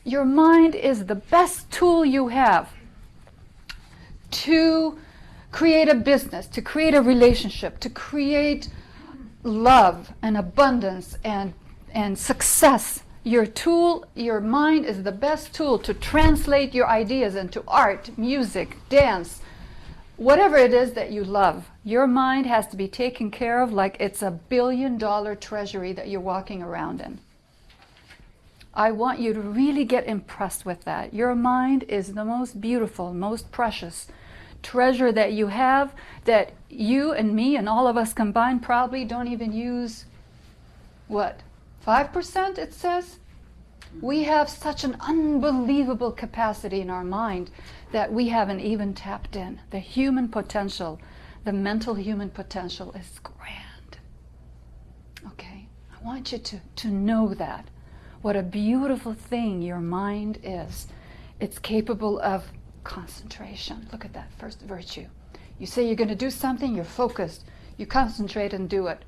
Your mind is the best tool you have to create a business, to create a relationship, to create love and abundance and success. Your mind is the best tool to translate your ideas into art, music, dance, whatever it is that you love. Your mind has to be taken care of like it's $1 billion treasury that you're walking around in. I want you to really get impressed with that. Your mind is the most beautiful, most precious treasure that you have, that you and me and all of us combined probably don't even use, what, 5% it says? We have such an unbelievable capacity in our mind that we haven't even tapped in. The human potential, the mental human potential is grand. Okay, I want you to know that. What a beautiful thing your mind is. It's capable of concentration. Look at that first virtue. You say you're going to do something, you're focused. You concentrate and do it.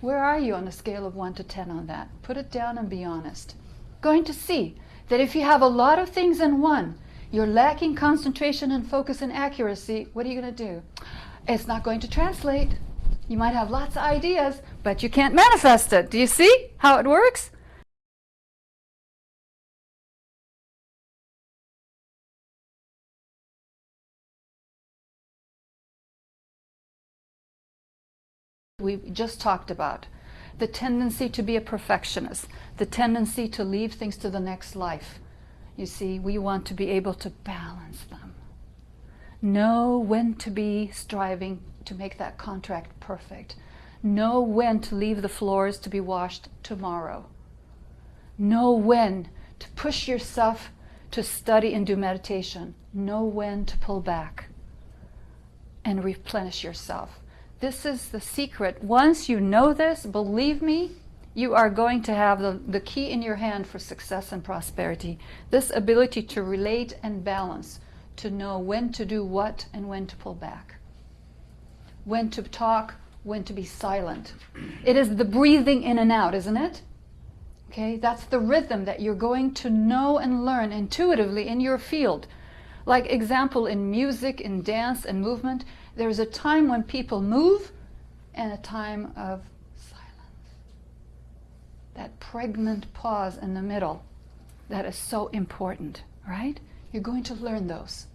Where are you on a scale of 1 to 10 on that? Put it down and be honest. Going to see that if you have a lot of things in one, you're lacking concentration and focus and accuracy, what are you going to do? It's not going to translate. You might have lots of ideas, but you can't manifest it. Do you see how it works? We just talked about the tendency to be a perfectionist, the tendency to leave things to the next life. You see, we want to be able to balance them. Know when to be striving to make that contract perfect. Know when to leave the floors to be washed tomorrow. Know when to push yourself to study and do meditation. Know when to pull back and replenish yourself. This is the secret. Once you know this, believe me, you are going to have the key in your hand for success and prosperity. This ability to relate and balance, to know when to do what and when to pull back. When to talk, when to be silent. It is the breathing in and out, isn't it? Okay, that's the rhythm that you're going to know and learn intuitively in your field. Like example, in music, in dance and movement, there's a time when people move and a time of silence. That pregnant pause in the middle, that is so important, right? You're going to learn those.